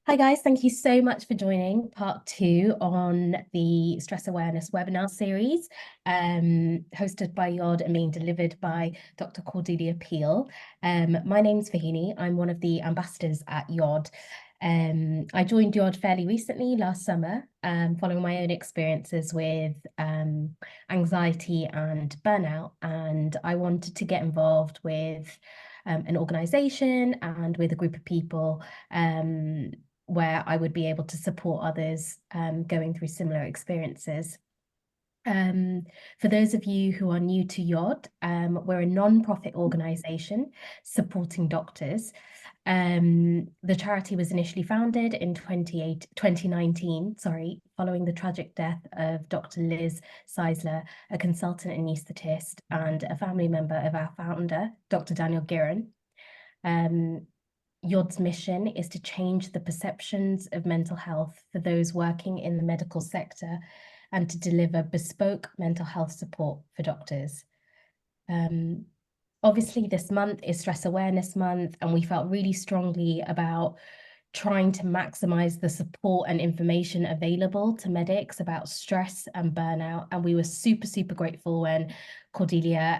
Hi guys, thank you so much for joining part two on the stress awareness webinar series, hosted by Yod and being delivered by Dr. Cordelia Peel. My name's Fahini. I'm one of the ambassadors at Yod. I joined Yod fairly recently, last summer, following my own experiences with anxiety and burnout, and I wanted to get involved with an organization and with a group of people where I would be able to support others going through similar experiences. For those of you who are new to Yod, we're a non-profit organisation supporting doctors. The charity was initially founded in 2019, following the tragic death of Dr. Liz Seisler, a consultant anaesthetist and a family member of our founder, Dr. Daniel Giron. Yod's mission is to change the perceptions of mental health for those working in the medical sector and to deliver bespoke mental health support for doctors. Obviously, this month is Stress Awareness Month, and we felt really strongly about trying to maximize the support and information available to medics about stress and burnout. And we were super, super grateful when Cordelia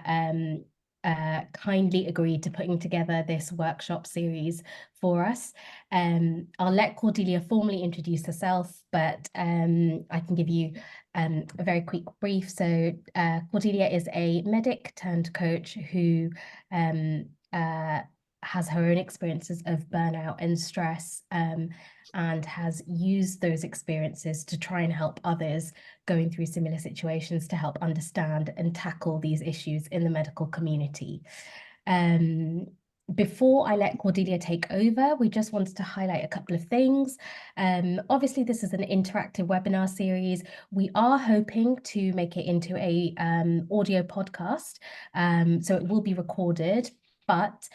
kindly agreed to putting together this workshop series for us. I'll let Cordelia formally introduce herself, but I can give you a very quick brief. So Cordelia is a medic turned coach who has her own experiences of burnout and stress, and has used those experiences to try and help others going through similar situations to help understand and tackle these issues in the medical community. Before I let Cordelia take over, we just wanted to highlight a couple of things. Obviously, this is an interactive webinar series. We are hoping to make it into a audio podcast, so it will be recorded. But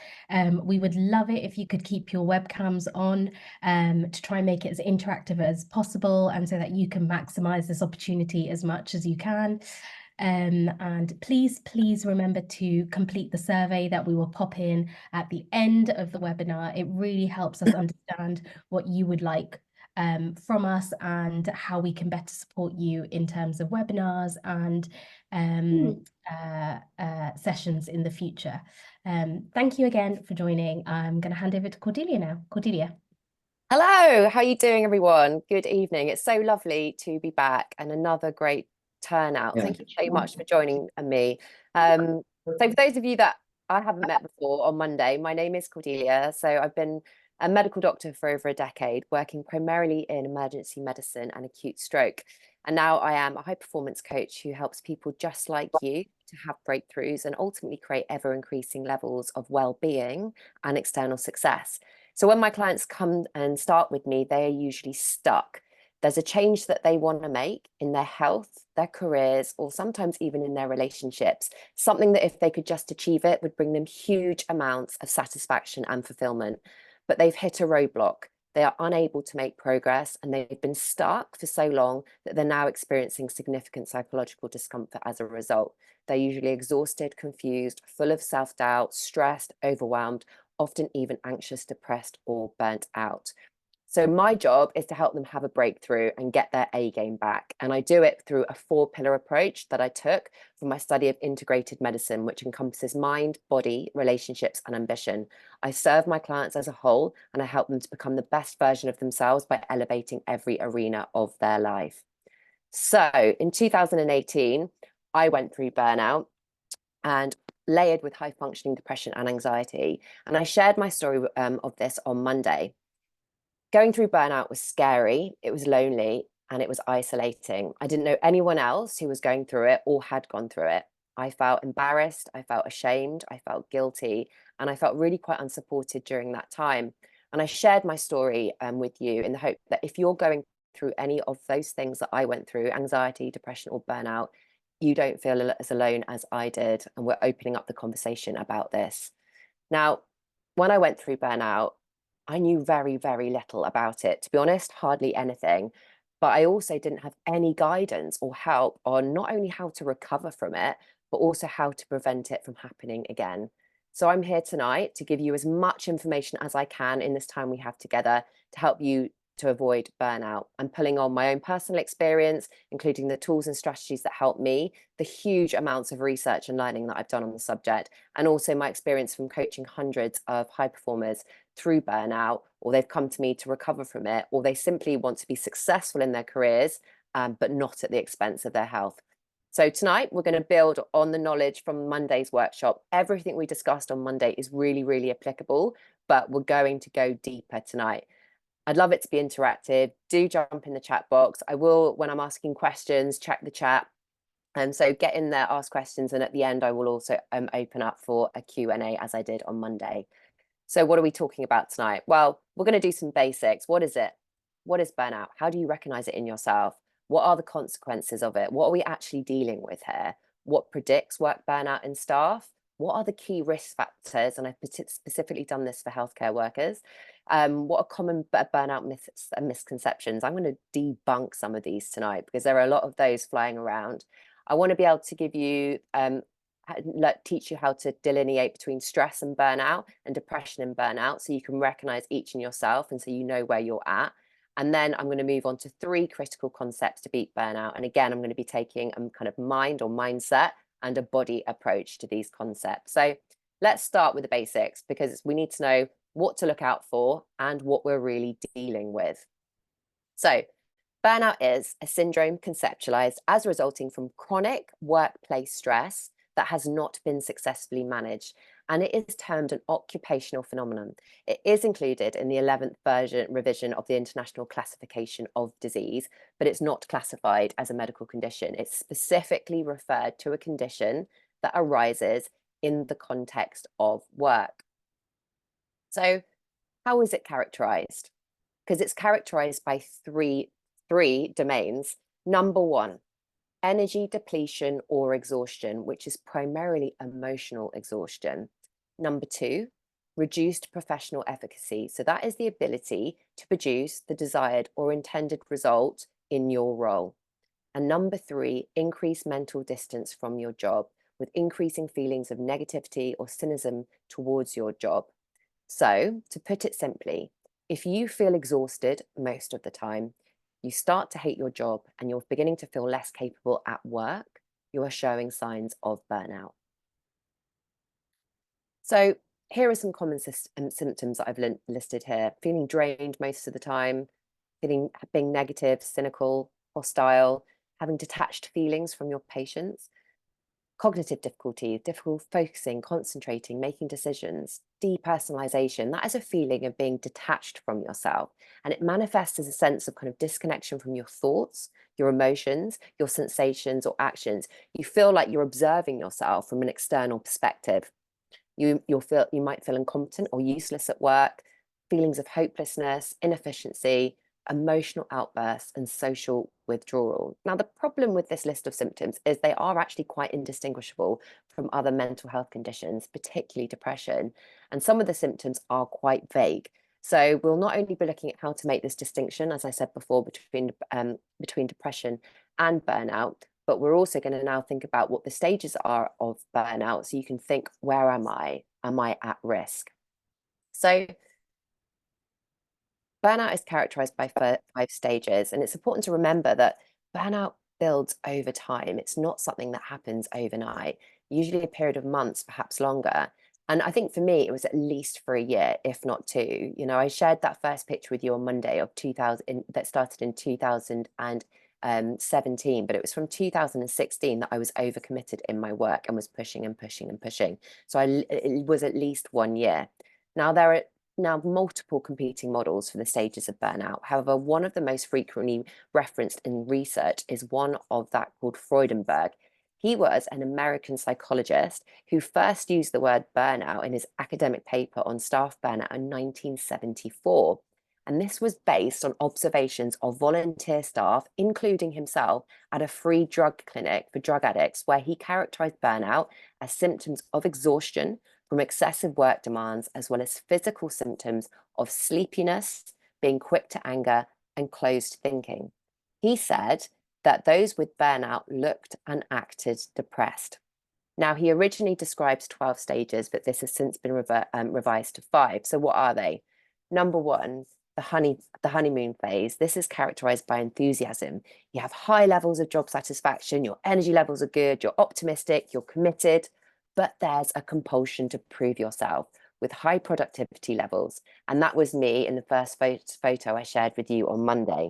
we would love it if you could keep your webcams on to try and make it as interactive as possible, and so that you can maximize this opportunity as much as you can. And please remember to complete the survey that we will pop in at the end of the webinar. It really helps us understand what you would like from us and how we can better support you in terms of webinars and sessions in the future. Thank you again for joining. I'm going to hand over to Cordelia now. Cordelia. Hello, how are you doing, everyone? Good evening. It's so lovely to be back and another great turnout. Thank you so much for joining me. So for those of you that I haven't met before, on Monday, my name is Cordelia. So I've been a medical doctor for over a decade, working primarily in emergency medicine and acute stroke. And now I am a high performance coach who helps people just like you to have breakthroughs and ultimately create ever increasing levels of well-being and external success. So when my clients come and start with me, they are usually stuck. There's a change that they want to make in their health, their careers, or sometimes even in their relationships. Something that if they could just achieve it would bring them huge amounts of satisfaction and fulfillment. But they've hit a roadblock. They are unable to make progress, and they've been stuck for so long that they're now experiencing significant psychological discomfort as a result. They're usually exhausted, confused, full of self-doubt, stressed, overwhelmed, often even anxious, depressed, or burnt out. So my job is to help them have a breakthrough and get their A game back. And I do it through a 4-pillar approach that I took from my study of integrated medicine, which encompasses mind, body, relationships, and ambition. I serve my clients as a whole, and I help them to become the best version of themselves by elevating every arena of their life. So in 2018, I went through burnout and layered with high functioning depression and anxiety. And I shared my story of this on Monday. Going through burnout was scary, it was lonely, and it was isolating. I didn't know anyone else who was going through it or had gone through it. I felt embarrassed, I felt ashamed, I felt guilty, and I felt really quite unsupported during that time. And I shared my story with you in the hope that if you're going through any of those things that I went through, anxiety, depression, or burnout, you don't feel as alone as I did. And we're opening up the conversation about this. Now, when I went through burnout, I knew very, very little about it. To be honest, hardly anything. But I also didn't have any guidance or help on not only how to recover from it, but also how to prevent it from happening again. So I'm here tonight to give you as much information as I can in this time we have together to help you to avoid burnout. I'm pulling on my own personal experience, including the tools and strategies that help me, the huge amounts of research and learning that I've done on the subject, and also my experience from coaching hundreds of high performers through burnout, or they've come to me to recover from it, or they simply want to be successful in their careers, but not at the expense of their health. So tonight we're going to build on the knowledge from Monday's workshop. Everything we discussed on Monday is really, really applicable, but we're going to go deeper tonight. I'd love it to be interactive. Do jump in the chat box. I will, when I'm asking questions, check the chat. And so get in there, ask questions. And at the end, I will also open up for a Q&A as I did on Monday. So what are we talking about tonight? Well, we're going to do some basics. What is it? What is burnout? How do you recognize it in yourself? What are the consequences of it? What are we actually dealing with here? What predicts work burnout in staff? What are the key risk factors? And I've specifically done this for healthcare workers. What are common burnout myths and misconceptions? I'm going to debunk some of these tonight because there are a lot of those flying around. I want to be able to give you teach you how to delineate between stress and burnout and depression and burnout, so you can recognize each in yourself and so you know where you're at. And then I'm going to move on to 3 critical concepts to beat burnout. And again, I'm going to be taking a kind of mind or mindset and a body approach to these concepts. So let's start with the basics, because we need to know what to look out for and what we're really dealing with. So burnout is a syndrome conceptualized as resulting from chronic workplace stress that has not been successfully managed, and it is termed an occupational phenomenon. It is included in the 11th revision of the International Classification of Disease, but it's not classified as a medical condition. It's specifically referred to a condition that arises in the context of work. So how is it characterized? Because it's characterized by three domains. Number 1, energy depletion or exhaustion, which is primarily emotional exhaustion. Number 2, reduced professional efficacy. So that is the ability to produce the desired or intended result in your role. And number 3, increased mental distance from your job, with increasing feelings of negativity or cynicism towards your job. So, to put it simply, if you feel exhausted most of the time, you start to hate your job and you're beginning to feel less capable at work, you are showing signs of burnout. So here are some common symptoms that I've listed here. Feeling drained most of the time, being negative, cynical, hostile, having detached feelings from your patients, cognitive difficulty, difficult focusing, concentrating, making decisions, depersonalization. That is a feeling of being detached from yourself. And it manifests as a sense of kind of disconnection from your thoughts, your emotions, your sensations or actions. You feel like you're observing yourself from an external perspective. You might feel incompetent or useless at work, feelings of hopelessness, inefficiency, emotional outbursts, and social withdrawal. Now, the problem with this list of symptoms is they are actually quite indistinguishable from other mental health conditions, particularly depression. And some of the symptoms are quite vague. So we'll not only be looking at how to make this distinction, as I said before, between depression and burnout, but we're also going to now think about what the stages are of burnout, so you can think, where am I? Am I at risk? So burnout is characterized by 5 stages, and it's important to remember that burnout builds over time. It's not something that happens overnight, usually a period of months, perhaps longer. And I think for me, it was at least for a year, if not 2. You know, I shared that first picture with you on Monday of 2000 that started in 2017, but it was from 2016 that I was overcommitted in my work and was pushing and pushing and pushing. So it was at least 1 year. Now, there are multiple competing models for the stages of burnout. However, one of the most frequently referenced in research is one of that called Freudenberg. He was an American psychologist who first used the word burnout in his academic paper on staff burnout in 1974. And this was based on observations of volunteer staff, including himself, at a free drug clinic for drug addicts, where he characterized burnout as symptoms of exhaustion from excessive work demands, as well as physical symptoms of sleepiness, being quick to anger, and closed thinking. He said that those with burnout looked and acted depressed. Now, he originally describes 12 stages, but this has since been revised to 5. So what are they? Number 1, the honeymoon phase, this is characterized by enthusiasm. You have high levels of job satisfaction, your energy levels are good, you're optimistic, you're committed, but there's a compulsion to prove yourself with high productivity levels. And that was me in the first photo I shared with you on Monday.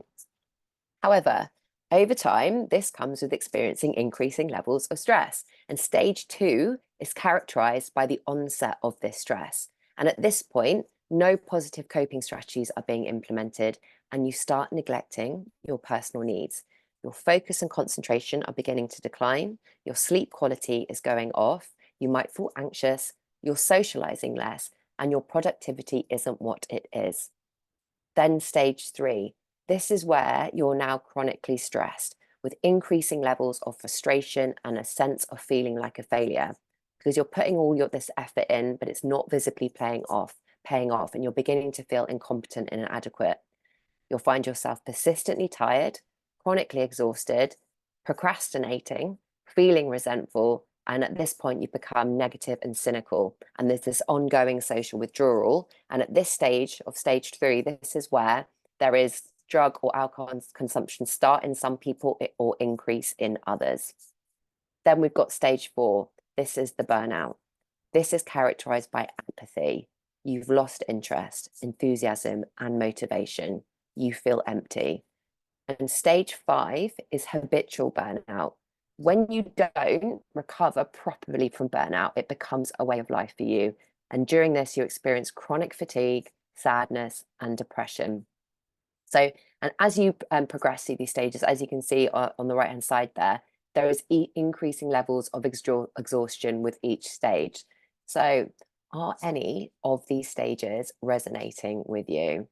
However, over time, this comes with experiencing increasing levels of stress. And stage 2 is characterized by the onset of this stress. And at this point, no positive coping strategies are being implemented, and you start neglecting your personal needs. Your focus and concentration are beginning to decline. Your sleep quality is going off. You might feel anxious. You're socializing less, and your productivity isn't what it is. Then stage 3. This is where you're now chronically stressed with increasing levels of frustration and a sense of feeling like a failure because you're putting all this effort in, but it's not visibly paying off, and you're beginning to feel incompetent and inadequate. You'll find yourself persistently tired, chronically exhausted, procrastinating, feeling resentful, and at this point, you become negative and cynical. And there's this ongoing social withdrawal. And at this stage of stage 3, this is where there is drug or alcohol consumption start in some people or increase in others. Then we've got stage 4. This is the burnout. This is characterized by apathy. You've lost interest, enthusiasm, and motivation. You feel empty. And stage 5 is habitual burnout. When you don't recover properly from burnout, it becomes a way of life for you. And during this, you experience chronic fatigue, sadness, and depression. So, and as you progress through these stages, as you can see on the right-hand side there is increasing levels of exhaustion with each stage. So, are any of these stages resonating with you?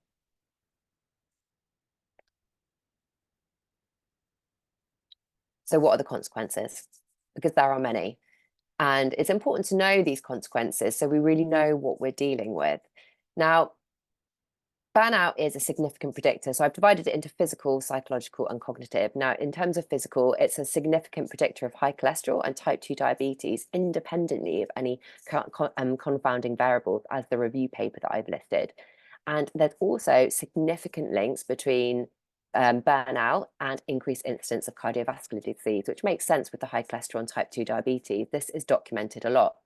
So what are the consequences? Because there are many. And it's important to know these consequences so we really know what we're dealing with. Now, burnout is a significant predictor. So I've divided it into physical, psychological, and cognitive. Now, in terms of physical, it's a significant predictor of high cholesterol and type 2 diabetes, independently of any confounding variables, as the review paper that I've listed. And there's also significant links between burnout and increased incidence of cardiovascular disease, which makes sense with the high cholesterol and type 2 diabetes. This is documented a lot.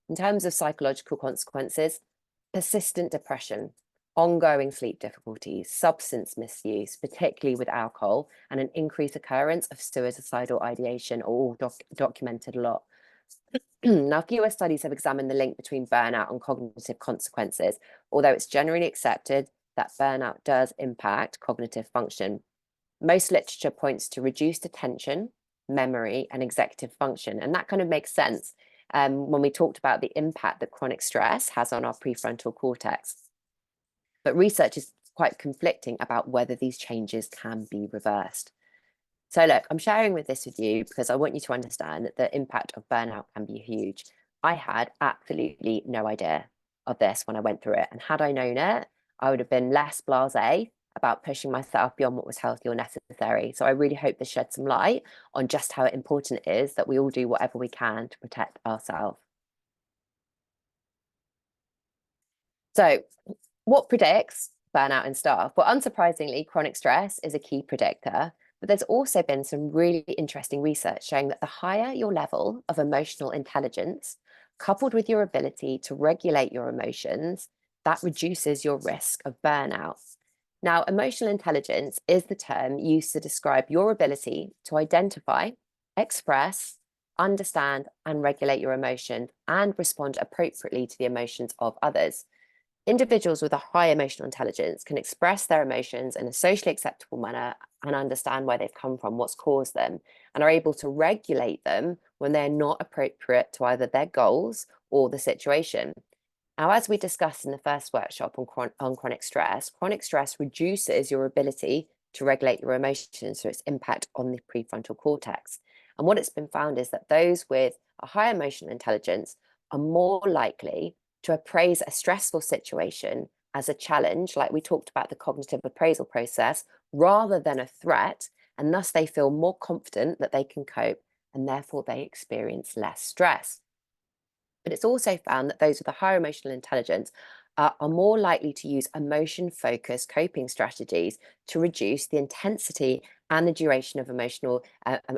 In terms of psychological consequences, persistent depression, ongoing sleep difficulties, substance misuse, particularly with alcohol, and an increased occurrence of suicidal ideation are all documented a lot. Now, fewer studies have examined the link between burnout and cognitive consequences, although it's generally accepted that burnout does impact cognitive function. Most literature points to reduced attention, memory, and executive function, and that kind of makes sense when we talked about the impact that chronic stress has on our prefrontal cortex. But research is quite conflicting about whether these changes can be reversed. So look, I'm sharing this with you because I want you to understand that the impact of burnout can be huge. I had absolutely no idea of this when I went through it. And had I known it, I would have been less blasé about pushing myself beyond what was healthy or necessary. So I really hope this sheds some light on just how important it is that we all do whatever we can to protect ourselves. So what predicts burnout in staff? Well, unsurprisingly, chronic stress is a key predictor, but there's also been some really interesting research showing that the higher your level of emotional intelligence, coupled with your ability to regulate your emotions, that reduces your risk of burnout. Now, emotional intelligence is the term used to describe your ability to identify, express, understand, and regulate your emotions and respond appropriately to the emotions of others. Individuals with a high emotional intelligence can express their emotions in a socially acceptable manner and understand where they've come from, what's caused them, and are able to regulate them when they're not appropriate to either their goals or the situation. Now, as we discussed in the first workshop on chronic stress reduces your ability to regulate your emotions through its impact on the prefrontal cortex. And what it's been found is that those with a high emotional intelligence are more likely to appraise a stressful situation as a challenge, like we talked about the cognitive appraisal process, rather than a threat, and thus they feel more confident that they can cope, and therefore they experience less stress. But it's also found that those with a higher emotional intelligence are more likely to use emotion-focused coping strategies to reduce the intensity and the duration of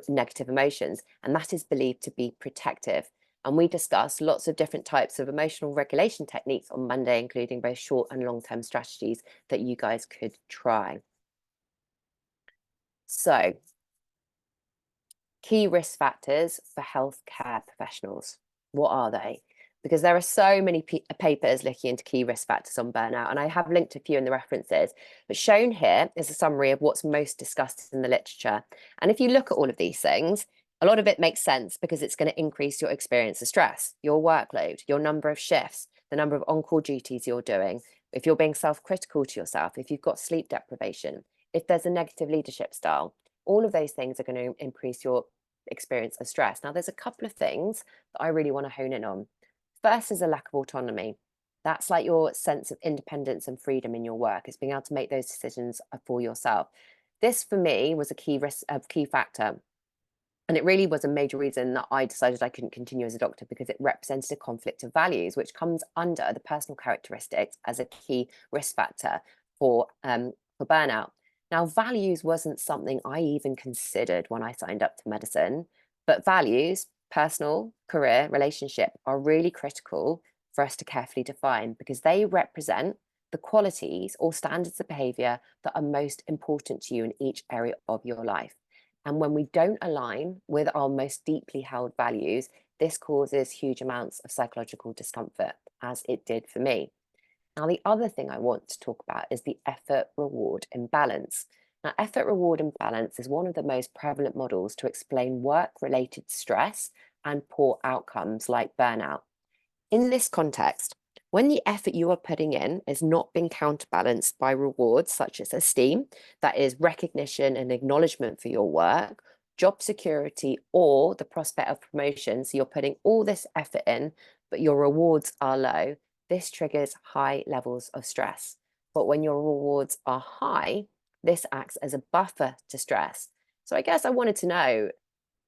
negative emotions, and that is believed to be protective. And we discussed lots of different types of emotional regulation techniques on Monday, including both short and long-term strategies that you guys could try. So, key risk factors for healthcare professionals. What are they? Because there are so many papers looking into key risk factors on burnout, and I have linked a few in the references, but shown here is a summary of what's most discussed in the literature. And if you look at all of these things, a lot of it makes sense because it's going to increase your experience of stress, your workload, your number of shifts, the number of on-call duties you're doing, if you're being self-critical to yourself, if you've got sleep deprivation, if there's a negative leadership style. All of those things are going to increase your experience of stress. Now, there's a couple of things that I really want to hone in on. First is a lack of autonomy. That's like your sense of independence and freedom in your work. It's being able to make those decisions for yourself. This, for me, was a key factor. And it really was a major reason that I decided I couldn't continue as a doctor, because it represented a conflict of values, which comes under the personal characteristics as a key risk factor for burnout. Now, values wasn't something I even considered when I signed up to medicine, but values, personal, career, relationship, are really critical for us to carefully define, because they represent the qualities or standards of behavior that are most important to you in each area of your life. And when we don't align with our most deeply held values, this causes huge amounts of psychological discomfort, as it did for me. Now, the other thing I want to talk about is the effort-reward imbalance. Now, effort-reward imbalance is one of the most prevalent models to explain work-related stress and poor outcomes like burnout. In this context, when the effort you are putting in is not being counterbalanced by rewards such as esteem, that is recognition and acknowledgement for your work, job security, or the prospect of promotion, so you're putting all this effort in, but your rewards are low, this triggers high levels of stress. But when your rewards are high, this acts as a buffer to stress. So I guess I wanted to know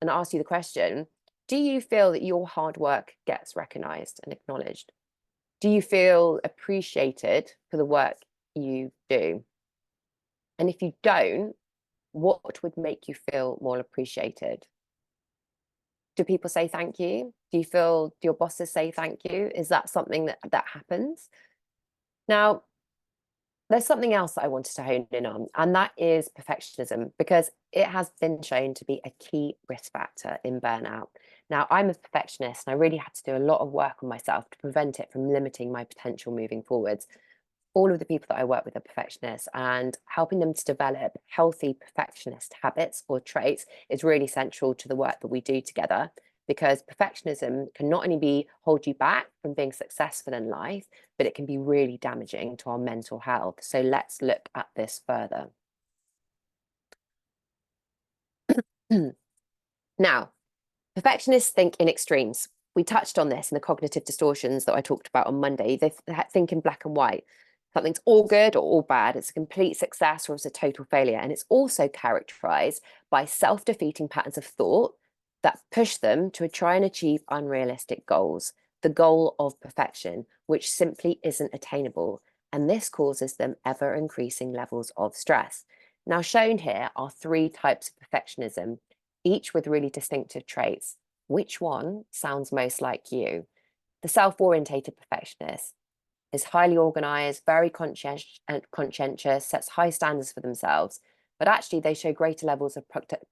and ask you the question, do you feel that your hard work gets recognized and acknowledged? Do you feel appreciated for the work you do? And if you don't, what would make you feel more appreciated? Do people say thank you? Do your bosses say thank you? Is that something that happens? Now, there's something else that I wanted to hone in on, and that is perfectionism, because it has been shown to be a key risk factor in burnout. Now, I'm a perfectionist, and I really had to do a lot of work on myself to prevent it from limiting my potential moving forwards. All of the people that I work with are perfectionists, and helping them to develop healthy perfectionist habits or traits is really central to the work that we do together, because perfectionism can not only hold you back from being successful in life, but it can be really damaging to our mental health. So let's look at this further. Now, perfectionists think in extremes. We touched on this in the cognitive distortions that I talked about on Monday. They think in black and white. Something's all good or all bad. It's a complete success or it's a total failure. And it's also characterized by self-defeating patterns of thought that push them to try and achieve unrealistic goals, the goal of perfection, which simply isn't attainable. And this causes them ever increasing levels of stress. Now, shown here are 3 types of perfectionism, each with really distinctive traits. Which one sounds most like you? The self-orientated perfectionist is highly organized, very conscientious, sets high standards for themselves, but actually they show greater levels of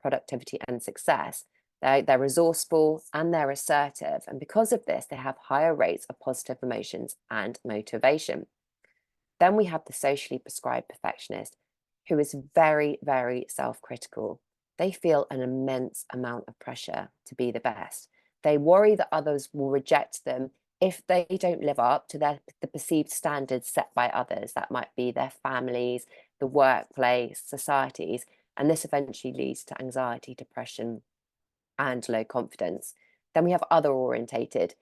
productivity and success. They're resourceful and they're assertive. And because of this, they have higher rates of positive emotions and motivation. Then we have the socially prescribed perfectionist, who is very, very self-critical. They feel an immense amount of pressure to be the best. They worry that others will reject them if they don't live up to the perceived standards set by others. That might be their families, the workplace, societies, and this eventually leads to anxiety, depression, and low confidence. Then we have other orientated.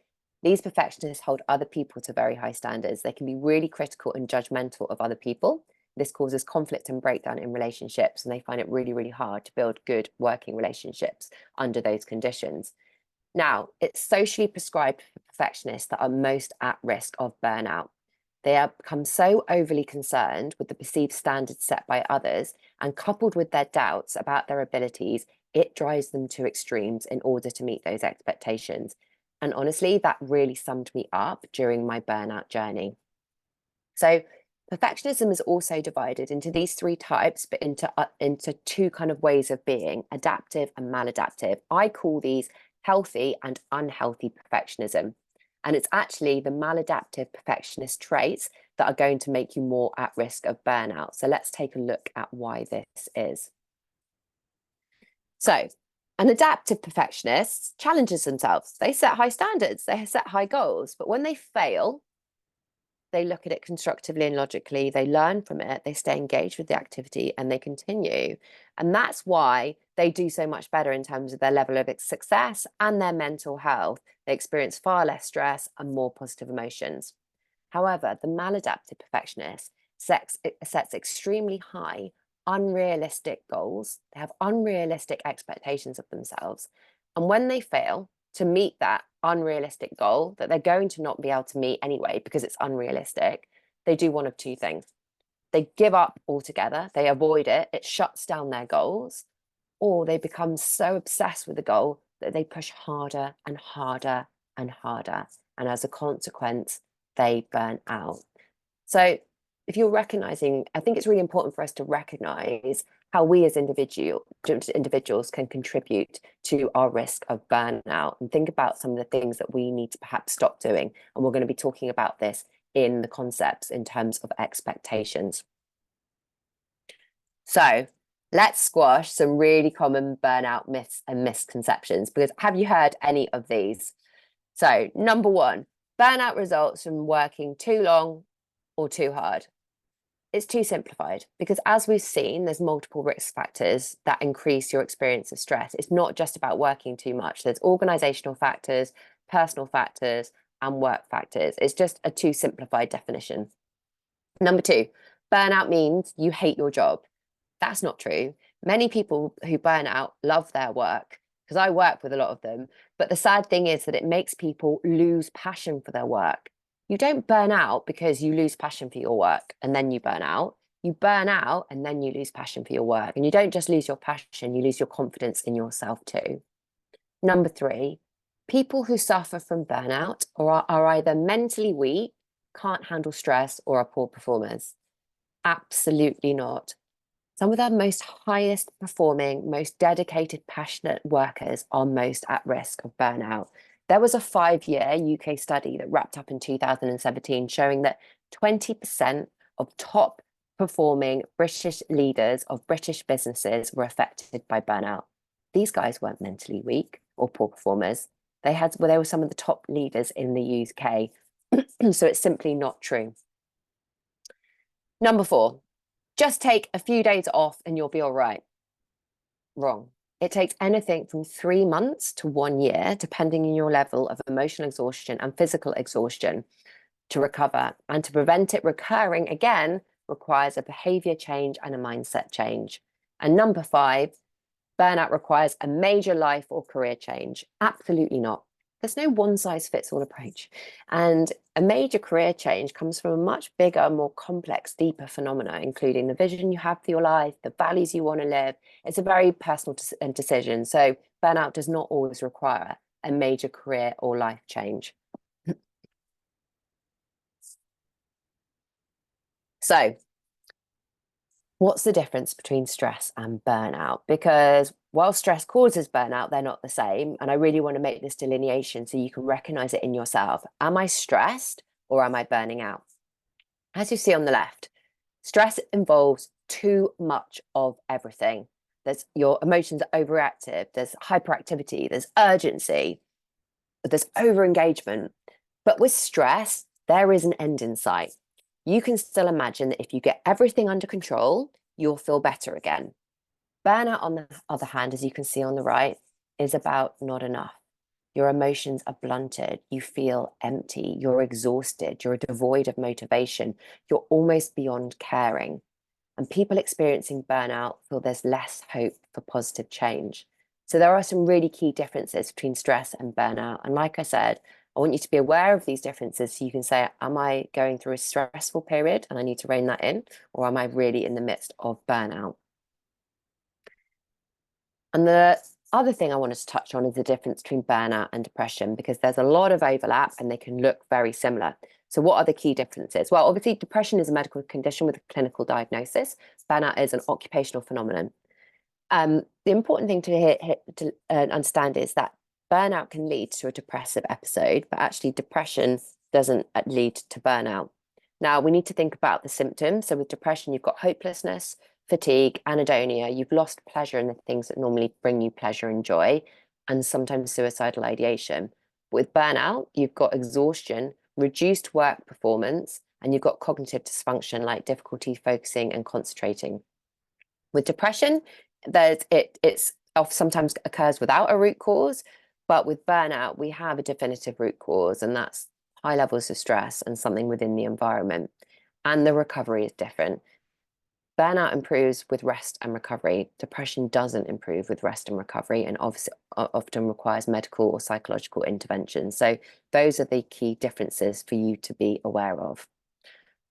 These perfectionists hold other people to very high standards. They can be really critical and judgmental of other people. This causes conflict and breakdown in relationships, and they find it really, really hard to build good working relationships under those conditions. Now, it's socially prescribed for perfectionists that are most at risk of burnout. They have become so overly concerned with the perceived standards set by others, and coupled with their doubts about their abilities, it drives them to extremes in order to meet those expectations. And honestly, that really summed me up during my burnout journey. So perfectionism is also divided into these three types, but into two kind of ways of being: adaptive and maladaptive. I call these healthy and unhealthy perfectionism. And it's actually the maladaptive perfectionist traits that are going to make you more at risk of burnout. So let's take a look at why this is. So an adaptive perfectionist challenges themselves. They set high standards, they set high goals, but when they fail, they look at it constructively and logically, they learn from it, they stay engaged with the activity, and they continue. And that's why they do so much better in terms of their level of success and their mental health. They experience far less stress and more positive emotions. However, the maladaptive perfectionist sets extremely high, unrealistic goals. They have unrealistic expectations of themselves. And when they fail to meet that unrealistic goal that they're going to not be able to meet anyway because it's unrealistic, they do one of two things. They give up altogether, they avoid it, it shuts down their goals, or they become so obsessed with the goal that they push harder and harder and harder. And as a consequence, they burn out. So if you're recognizing, I think it's really important for us to recognize how we as individuals can contribute to our risk of burnout, and think about some of the things that we need to perhaps stop doing. And we're going to be talking about this in the concepts in terms of expectations. So let's squash some really common burnout myths and misconceptions, because have you heard any of these? So number one, burnout results from working too long or too hard. It's too simplified, because as we've seen, there's multiple risk factors that increase your experience of stress. It's not just about working too much. There's organizational factors, personal factors, and work factors. It's just a too simplified definition. Number two, burnout means you hate your job. That's not true. Many people who burn out love their work, because I work with a lot of them. But the sad thing is that it makes people lose passion for their work. You don't burn out because you lose passion for your work and then you burn out. You burn out and then you lose passion for your work. And you don't just lose your passion, you lose your confidence in yourself too. Number three, people who suffer from burnout are either mentally weak, can't handle stress, or are poor performers. Absolutely not. Some of the most highest performing, most dedicated, passionate workers are most at risk of burnout. There was a 5-year UK study that wrapped up in 2017 showing that 20% of top performing British leaders of British businesses were affected by burnout. These guys weren't mentally weak or poor performers. They were some of the top leaders in the UK. So it's simply not true. Number four, just take a few days off and you'll be all right. Wrong. It takes anything from 3 months to 1 year, depending on your level of emotional exhaustion and physical exhaustion, to recover. And to prevent it recurring again requires a behavior change and a mindset change. And number five, burnout requires a major life or career change. Absolutely not. There's no one size fits all approach. And a major career change comes from a much bigger, more complex, deeper phenomena, including the vision you have for your life, the values you want to live. It's a very personal decision. So burnout does not always require a major career or life change. So what's the difference between stress and burnout? Because while stress causes burnout, they're not the same. And I really want to make this delineation so you can recognize it in yourself. Am I stressed or am I burning out? As you see on the left, stress involves too much of everything. Your emotions are overactive, there's hyperactivity, there's urgency, there's overengagement. But with stress, there is an end in sight. You can still imagine that if you get everything under control, you'll feel better again. Burnout, on the other hand, as you can see on the right, is about not enough. Your emotions are blunted. You feel empty. You're exhausted. You're devoid of motivation. You're almost beyond caring. And people experiencing burnout feel there's less hope for positive change. So there are some really key differences between stress and burnout. And like I said, I want you to be aware of these differences so you can say, am I going through a stressful period and I need to rein that in, or am I really in the midst of burnout? And the other thing I wanted to touch on is the difference between burnout and depression, because there's a lot of overlap and they can look very similar. So what are the key differences? Well, obviously, depression is a medical condition with a clinical diagnosis. Burnout is an occupational phenomenon. The important thing to understand is that burnout can lead to a depressive episode, but actually depression doesn't lead to burnout. Now, we need to think about the symptoms. So with depression, you've got hopelessness, fatigue, anhedonia. You've lost pleasure in the things that normally bring you pleasure and joy, and sometimes suicidal ideation. With burnout, you've got exhaustion, reduced work performance, and you've got cognitive dysfunction like difficulty focusing and concentrating. With depression, it's sometimes occurs without a root cause, but with burnout, we have a definitive root cause, and that's high levels of stress and something within the environment. And the recovery is different. Burnout improves with rest and recovery. Depression doesn't improve with rest and recovery, and obviously often requires medical or psychological intervention. So those are the key differences for you to be aware of.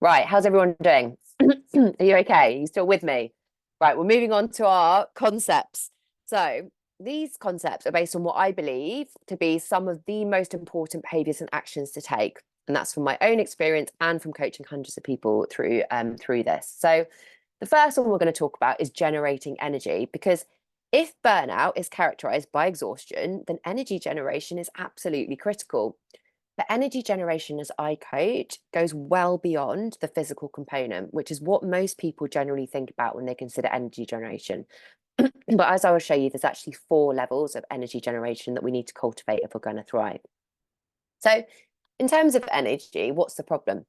Right, how's everyone doing? Are you okay? Are you still with me? Right, we're moving on to our concepts. So these concepts are based on what I believe to be some of the most important behaviors and actions to take. And that's from my own experience and from coaching hundreds of people through this. So the first one we're going to talk about is generating energy, because if burnout is characterized by exhaustion, then energy generation is absolutely critical. But energy generation, as I coach, goes well beyond the physical component, which is what most people generally think about when they consider energy generation. But as I will show you, there's actually 4 levels of energy generation that we need to cultivate if we're going to thrive. So in terms of energy, what's the problem?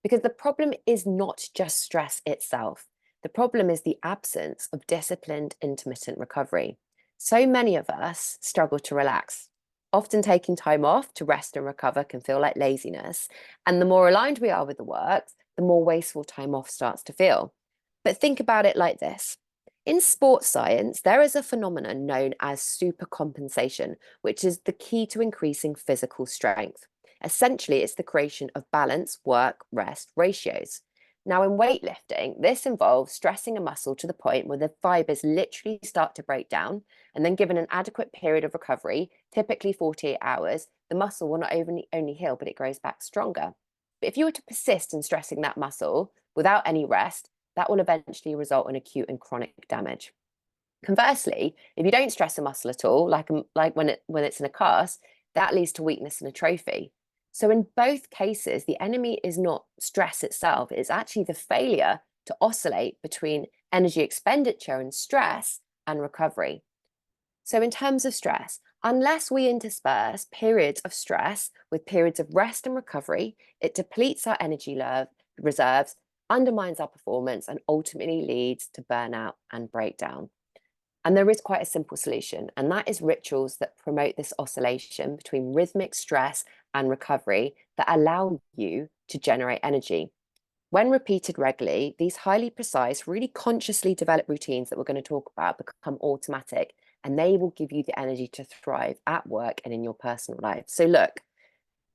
Because the problem is not just stress itself. The problem is the absence of disciplined intermittent recovery. So many of us struggle to relax. Often taking time off to rest and recover can feel like laziness. And the more aligned we are with the work, the more wasteful time off starts to feel. But think about it like this. In sports science, there is a phenomenon known as supercompensation, which is the key to increasing physical strength. Essentially, it's the creation of balance, work, rest ratios. Now, in weightlifting, this involves stressing a muscle to the point where the fibers literally start to break down, and then given an adequate period of recovery, typically 48 hours, the muscle will not only heal, but it grows back stronger. But if you were to persist in stressing that muscle without any rest, that will eventually result in acute and chronic damage. Conversely, if you don't stress a muscle at all, like when it's in a cast, that leads to weakness and atrophy. So in both cases, the enemy is not stress itself, it's actually the failure to oscillate between energy expenditure and stress and recovery. So in terms of stress, unless we intersperse periods of stress with periods of rest and recovery, it depletes our energy reserves, undermines our performance, and ultimately leads to burnout and breakdown. And there is quite a simple solution, and that is rituals that promote this oscillation between rhythmic stress and recovery that allow you to generate energy. When repeated regularly, these highly precise, really consciously developed routines that we're going to talk about become automatic, and they will give you the energy to thrive at work and in your personal life. So look,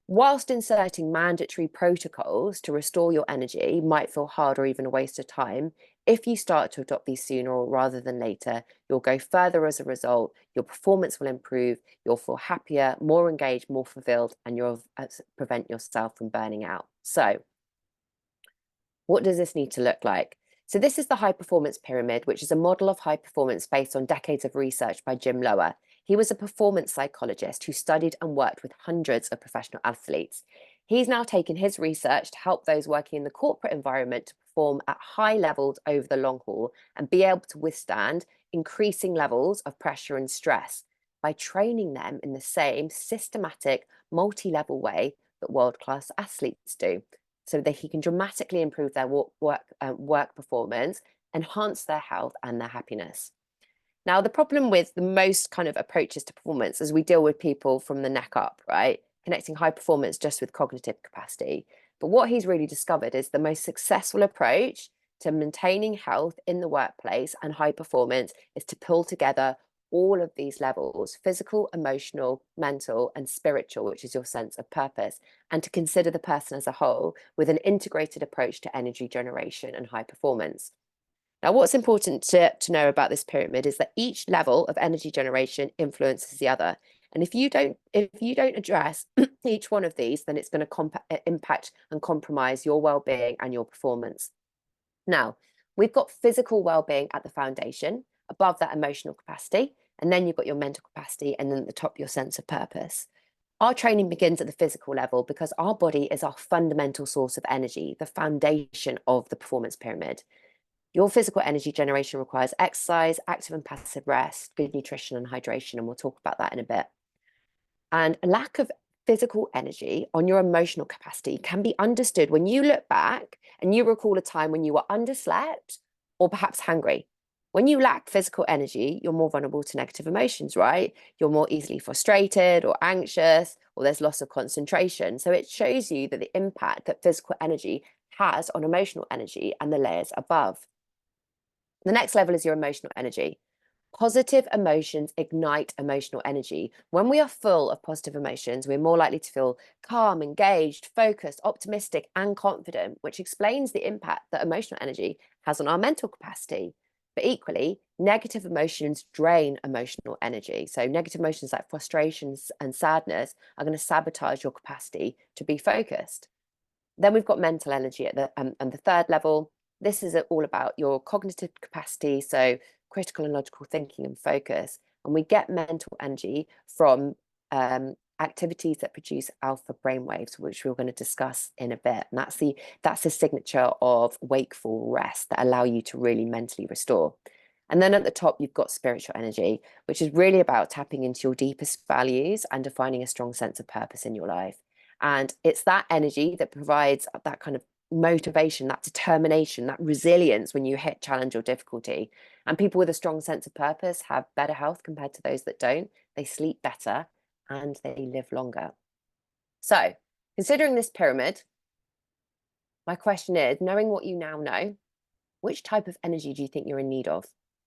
whilst inserting mandatory protocols to restore your energy might feel hard or even a waste of time, if you start to adopt these sooner rather than later, you'll go further as a result, your performance will improve, you'll feel happier, more engaged, more fulfilled, and you'll prevent yourself from burning out. So what does this need to look like? So this is the high performance pyramid, which is a model of high performance based on decades of research by Jim Lower. He was a performance psychologist who studied and worked with hundreds of professional athletes. He's now taken his research to help those working in the corporate environment to perform at high levels over the long haul and be able to withstand increasing levels of pressure and stress by training them in the same systematic, multi-level way that world-class athletes do, so that he can dramatically improve their work performance, enhance their health and their happiness. Now, the problem with the most kind of approaches to performance is we deal with people from the neck up, right? Connecting high performance just with cognitive capacity. But what he's really discovered is the most successful approach to maintaining health in the workplace and high performance is to pull together all of these levels: physical, emotional, mental, and spiritual, which is your sense of purpose, and to consider the person as a whole with an integrated approach to energy generation and high performance. Now, what's important to know about this pyramid is that each level of energy generation influences the other. And if you don't address each one of these, then it's going to impact and compromise your well-being and your performance. Now, we've got physical well-being at the foundation, above that emotional capacity, and then you've got your mental capacity, and then at the top, your sense of purpose. Our training begins at the physical level because our body is our fundamental source of energy, the foundation of the performance pyramid. Your physical energy generation requires exercise, active and passive rest, good nutrition and hydration, and we'll talk about that in a bit. And a lack of physical energy on your emotional capacity can be understood when you look back and you recall a time when you were underslept or perhaps hungry. When you lack physical energy, you're more vulnerable to negative emotions, right? You're more easily frustrated or anxious, or there's loss of concentration. So it shows you that the impact that physical energy has on emotional energy and the layers above. The next level is your emotional energy. Positive emotions ignite emotional energy. When we are full of positive emotions, we're more likely to feel calm, engaged, focused, optimistic, and confident, which explains the impact that emotional energy has on our mental capacity. But equally, negative emotions drain emotional energy. So negative emotions like frustrations and sadness are going to sabotage your capacity to be focused. Then we've got mental energy at the third level. This is all about your cognitive capacity, so critical and logical thinking and focus. And we get mental energy from activities that produce alpha brainwaves, which we're going to discuss in a bit. And that's the signature of wakeful rest that allow you to really mentally restore. And then at the top, you've got spiritual energy, which is really about tapping into your deepest values and defining a strong sense of purpose in your life. And it's that energy that provides that kind of motivation, that determination, that resilience when you hit challenge or difficulty. And people with a strong sense of purpose have better health compared to those that don't. They sleep better and they live longer. So, considering this pyramid, my question is, knowing what you now know, which type of energy do you think you're in need of?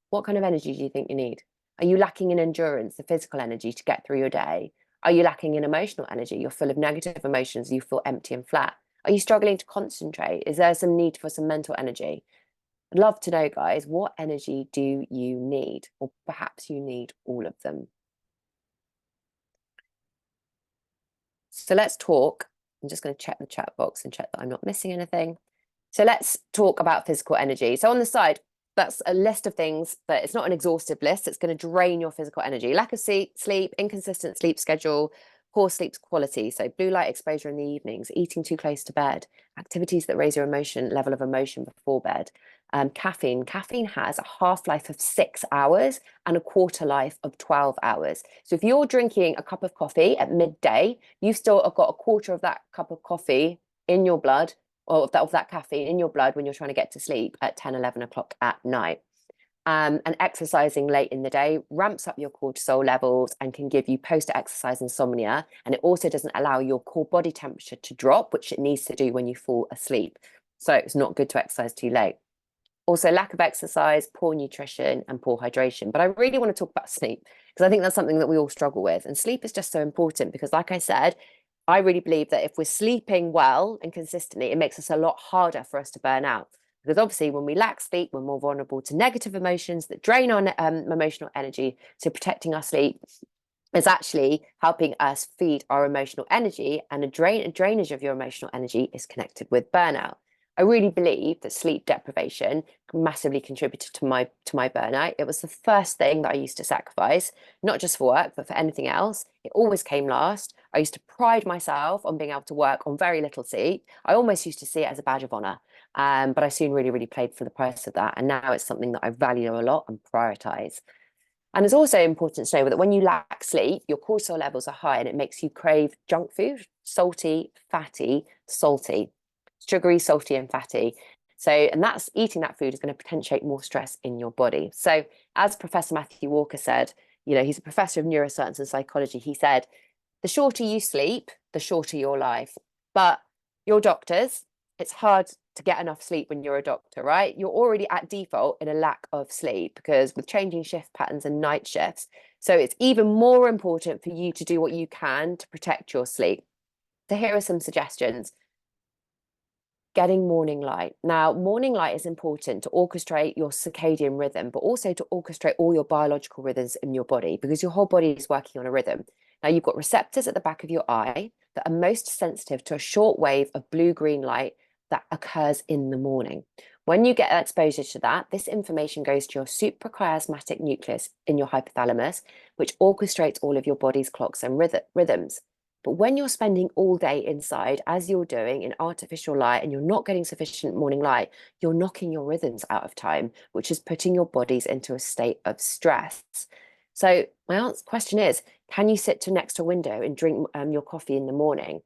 What kind of energy do you think you need? Are you lacking in endurance, the physical energy to get through your day? Are you lacking in emotional energy? You're full of negative emotions, you feel empty and flat. Are you struggling to concentrate? Is there some need for some mental energy? I'd love to know, guys, what energy do you need? Or perhaps you need all of them. So let's talk. I'm just going to check the chat box and check that I'm not missing anything. So let's talk about physical energy. So on the side, that's a list of things, but it's not an exhaustive list. It's going to drain your physical energy. Lack of sleep, inconsistent sleep schedule, poor sleep quality. So blue light exposure in the evenings, eating too close to bed, activities that raise your level of emotion before bed. Caffeine has a half-life of 6 hours and a quarter life of 12 hours. So if you're drinking a cup of coffee at midday, you've still got a quarter of that cup of coffee in your blood, or of that caffeine in your blood when you're trying to get to sleep at 10, 11 o'clock at night. And exercising late in the day ramps up your cortisol levels and can give you post-exercise insomnia. And it also doesn't allow your core body temperature to drop, which it needs to do when you fall asleep. So it's not good to exercise too late. Also, lack of exercise, poor nutrition, and poor hydration. But I really want to talk about sleep because I think that's something that we all struggle with. And sleep is just so important because, like I said, I really believe that if we're sleeping well and consistently, it makes us a lot harder for us to burn out. Because obviously, when we lack sleep, we're more vulnerable to negative emotions that drain our emotional energy. So protecting our sleep is actually helping us feed our emotional energy, and a drainage of your emotional energy is connected with burnout. I really believe that sleep deprivation massively contributed to my burnout. It was the first thing that I used to sacrifice, not just for work, but for anything else. It always came last. I used to pride myself on being able to work on very little sleep. I almost used to see it as a badge of honor. But I soon really, really paid for the price of that. And now it's something that I value a lot and prioritize. And it's also important to know that when you lack sleep, your cortisol levels are high and it makes you crave junk food, salty, fatty, salty, sugary, salty, and fatty. So, and that's eating that food is going to potentiate more stress in your body. So, as Professor Matthew Walker said, he's a professor of neuroscience and psychology. He said, the shorter you sleep, the shorter your life. But your doctors, it's hard to get enough sleep when you're a doctor, right? You're already at default in a lack of sleep because with changing shift patterns and night shifts. So it's even more important for you to do what you can to protect your sleep. So here are some suggestions. Getting morning light. Now, morning light is important to orchestrate your circadian rhythm, but also to orchestrate all your biological rhythms in your body because your whole body is working on a rhythm. Now, you've got receptors at the back of your eye that are most sensitive to a short wave of blue-green light that occurs in the morning. When you get exposure to that, this information goes to your suprachiasmatic nucleus in your hypothalamus, which orchestrates all of your body's clocks and rhythms. But when you're spending all day inside, as you're doing in artificial light, and you're not getting sufficient morning light, you're knocking your rhythms out of time, which is putting your bodies into a state of stress. So my question is, can you sit next to a window and drink your coffee in the morning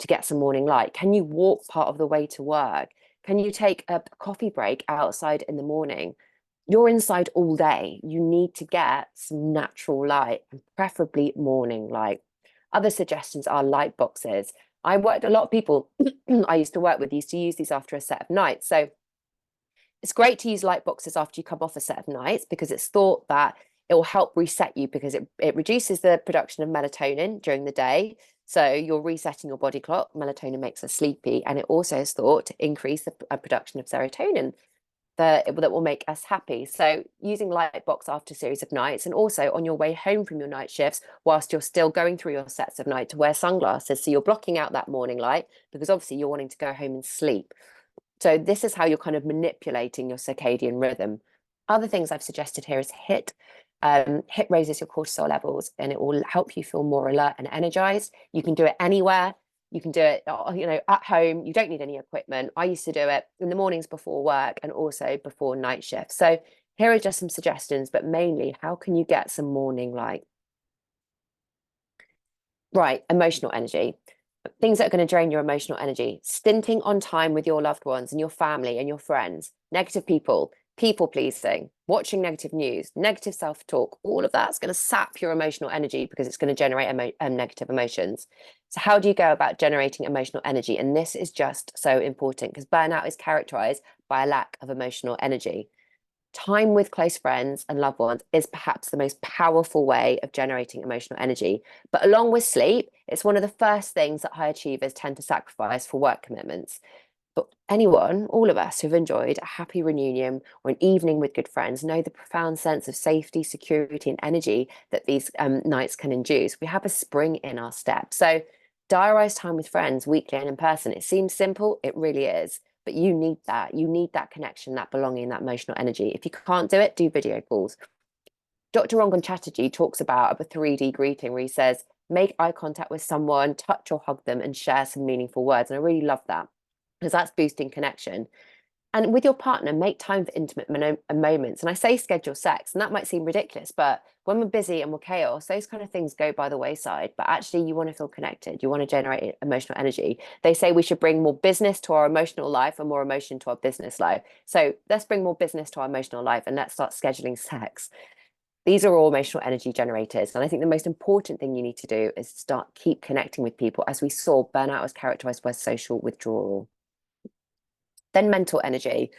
to get some morning light? Can you walk part of the way to work? Can you take a coffee break outside in the morning? You're inside all day. You need to get some natural light, and preferably morning light. Other suggestions are light boxes. A lot of people I used to work with used to use these after a set of nights. So it's great to use light boxes after you come off a set of nights because it's thought that it will help reset you because it reduces the production of melatonin during the day. So you're resetting your body clock. Melatonin makes us sleepy, and it also is thought to increase the production of serotonin that will make us happy. So using Lightbox after a series of nights, and also on your way home from your night shifts, whilst you're still going through your sets of night, to wear sunglasses. So you're blocking out that morning light because obviously you're wanting to go home and sleep. So this is how you're kind of manipulating your circadian rhythm. Other things I've suggested here is HIIT. HIIT raises your cortisol levels and it will help you feel more alert and energized. You can do it anywhere. You can do it, at home. You don't need any equipment. I used to do it in the mornings before work and also before night shift. So here are just some suggestions, but mainly, how can you get some morning light? Right, emotional energy. Things that are going to drain your emotional energy. Stinting on time with your loved ones and your family and your friends. Negative people, people pleasing, watching negative news, negative self-talk. All of that's going to sap your emotional energy because it's going to generate negative emotions. So how do you go about generating emotional energy? And this is just so important because burnout is characterized by a lack of emotional energy. Time with close friends and loved ones is perhaps the most powerful way of generating emotional energy. But along with sleep, it's one of the first things that high achievers tend to sacrifice for work commitments. But anyone, all of us who've enjoyed a happy reunion or an evening with good friends know the profound sense of safety, security, and energy that these nights can induce. We have a spring in our step. So diarize time with friends weekly and in person. It seems simple, it really is. But you need that. You need that connection, that belonging, that emotional energy. If you can't do it, do video calls. Dr. Rangan Chatterjee talks about a 3D greeting where he says, make eye contact with someone, touch or hug them, and share some meaningful words. And I really love that because that's boosting connection. And with your partner, make time for intimate moments. And I say schedule sex, and that might seem ridiculous, but when we're busy and we're chaos, those kind of things go by the wayside. But actually, you want to feel connected. You want to generate emotional energy. They say we should bring more business to our emotional life and more emotion to our business life. So let's bring more business to our emotional life and let's start scheduling sex. These are all emotional energy generators. And I think the most important thing you need to do is keep connecting with people. As we saw, burnout was characterized by social withdrawal. Then mental energy.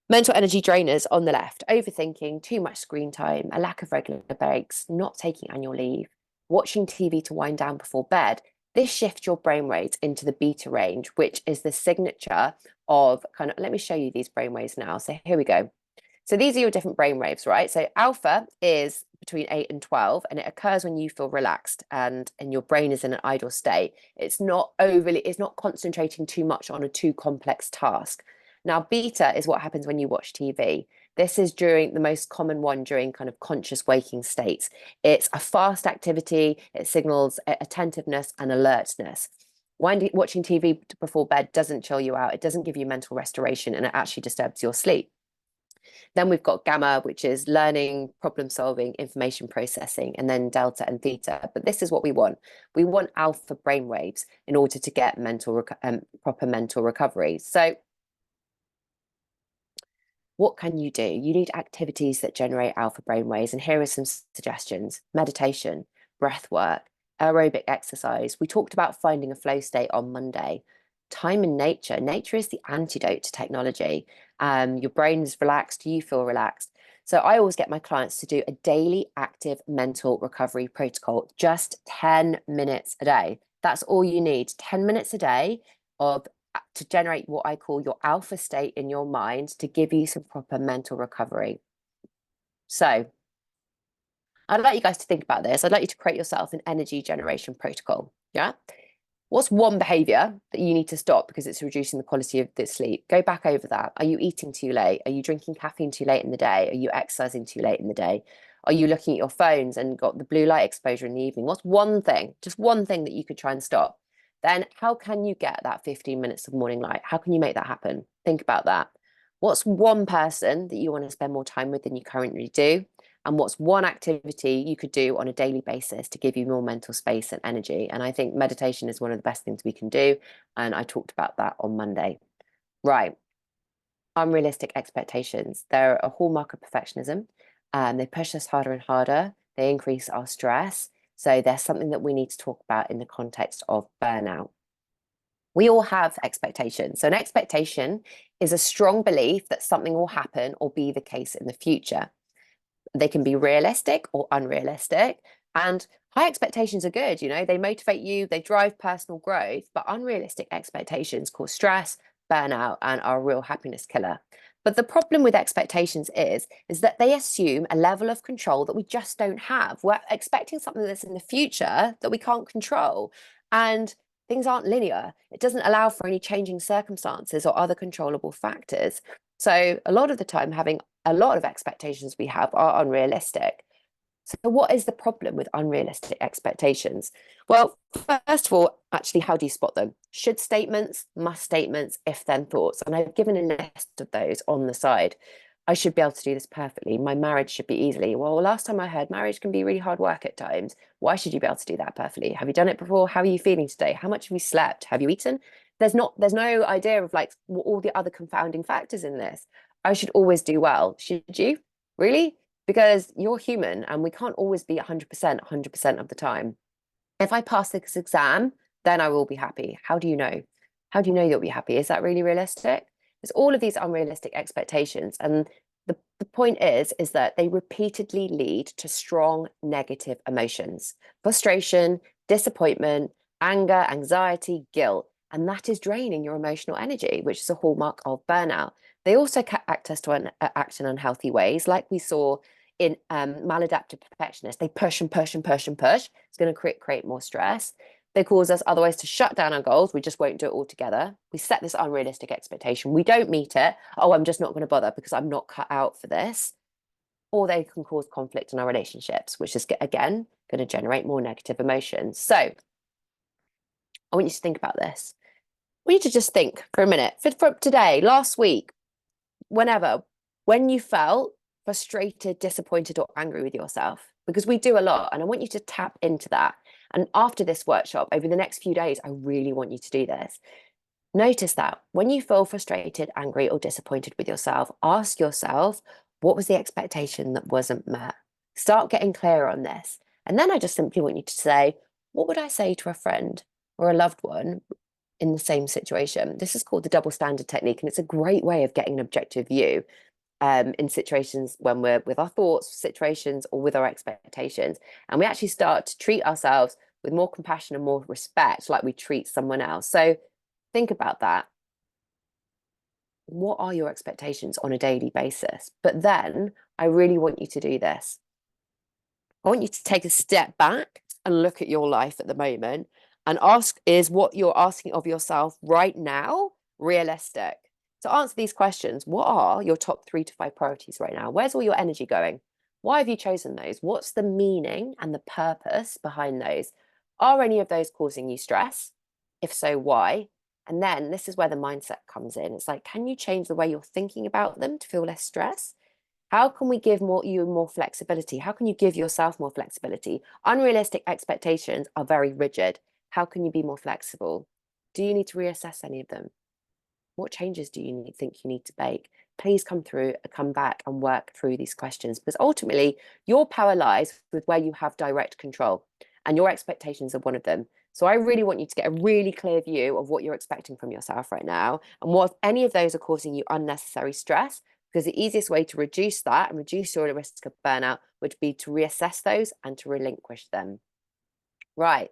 Mental energy drainers on the left: overthinking, too much screen time, a lack of regular breaks, not taking annual leave, watching TV to wind down before bed. This shifts your brain waves into the beta range, which is the signature of let me show you these brain waves now. So here we go. So these are your different brain waves, right? So alpha is between 8 and 12, and it occurs when you feel relaxed and your brain is in an idle state. It's not concentrating too much on a too complex task. Now, beta is what happens when you watch TV. This is during the most common one during kind of conscious waking states. It's a fast activity. It signals attentiveness and alertness. Watching TV before bed doesn't chill you out. It doesn't give you mental restoration, and it actually disturbs your sleep. Then we've got gamma, which is learning, problem solving, information processing, and then delta and theta. But this is what we want. We want alpha brainwaves in order to get proper mental recovery. So what can you do? You need activities that generate alpha brainwaves. And here are some suggestions: meditation, breath work, aerobic exercise. We talked about finding a flow state on Monday. time in nature. Nature is the antidote to technology. Your brain is relaxed, you feel relaxed. So I always get my clients to do a daily active mental recovery protocol, just 10 minutes a day. That's all you need, 10 minutes a day of to generate what I call your alpha state in your mind to give you some proper mental recovery. So I'd like you guys to think about this. I'd like you to create yourself an energy generation protocol. Yeah. What's one behavior that you need to stop because it's reducing the quality of the sleep? Go back over that. Are you eating too late? Are you drinking caffeine too late in the day? Are you exercising too late in the day? Are you looking at your phones and got the blue light exposure in the evening? What's one thing, just one thing that you could try and stop? Then how can you get that 15 minutes of morning light? How can you make that happen? Think about that. What's one person that you want to spend more time with than you currently do? And what's one activity you could do on a daily basis to give you more mental space and energy? And I think meditation is one of the best things we can do. And I talked about that on Monday. Right. Unrealistic expectations. They're a hallmark of perfectionism. They push us harder and harder. They increase our stress. So there's something that we need to talk about in the context of burnout. We all have expectations. So an expectation is a strong belief that something will happen or be the case in the future. They can be realistic or unrealistic. And high expectations are good, you know, they motivate you, they drive personal growth, but unrealistic expectations cause stress, burnout, and are a real happiness killer. But the problem with expectations is that they assume a level of control that we just don't have. We're expecting something that's in the future that we can't control. And things aren't linear. It doesn't allow for any changing circumstances or other controllable factors. So a lot of the time, having a lot of expectations we have are unrealistic. So what is the problem with unrealistic expectations? Well, first of all, actually, how do you spot them? Should statements, must statements, if then thoughts. And I've given a list of those on the side. I should be able to do this perfectly. My marriage should be easily. Well, last time I heard marriage can be really hard work at times. Why should you be able to do that perfectly? Have you done it before? How are you feeling today? How much have you slept? Have you eaten? There's no idea of like all the other confounding factors in this. I should always do well. Should you? Really? Because you're human and we can't always be 100% of the time. If I pass this exam, then I will be happy. How do you know? How do you know you'll be happy? Is that really realistic? There's all of these unrealistic expectations. And the point is that they repeatedly lead to strong negative emotions, frustration, disappointment, anger, anxiety, guilt. And that is draining your emotional energy, which is a hallmark of burnout. They also act us to act in unhealthy ways, like we saw in maladaptive perfectionists. They push and push and push and push. It's going to create more stress. They cause us otherwise to shut down our goals. We just won't do it all together. We set this unrealistic expectation. We don't meet it. Oh, I'm just not going to bother because I'm not cut out for this. Or they can cause conflict in our relationships, which is, again, going to generate more negative emotions. So I want you to think about this. I want you to just think for a minute. For today, last week, whenever, when you felt frustrated, disappointed, or angry with yourself, because we do a lot. And I want you to tap into that. And after this workshop, over the next few days, I really want you to do this. Notice that when you feel frustrated, angry, or disappointed with yourself, ask yourself, what was the expectation that wasn't met? Start getting clear on this. And then I just simply want you to say, what would I say to a friend or a loved one in the same situation? This is called the double standard technique, and it's a great way of getting an objective view in situations when we're with our thoughts, situations, or with our expectations. And we actually start to treat ourselves with more compassion and more respect, like we treat someone else. So think about that. What are your expectations on a daily basis? But then I really want you to do this. I want you to take a step back and look at your life at the moment and ask, is what you're asking of yourself right now realistic? To answer these questions, what are your top 3 to 5 priorities right now? Where's all your energy going? Why have you chosen those? What's the meaning and the purpose behind those? Are any of those causing you stress? If so, why? And then this is where the mindset comes in. It's like, can you change the way you're thinking about them to feel less stress? How can we give you more flexibility? How can you give yourself more flexibility? Unrealistic expectations are very rigid. How can you be more flexible? Do you need to reassess any of them? What changes do you think you need to make? Please come back and work through these questions, because ultimately your power lies with where you have direct control, and your expectations are one of them. So I really want you to get a really clear view of what you're expecting from yourself right now, and what if any of those are causing you unnecessary stress, because the easiest way to reduce that and reduce your risk of burnout would be to reassess those and to relinquish them. Right.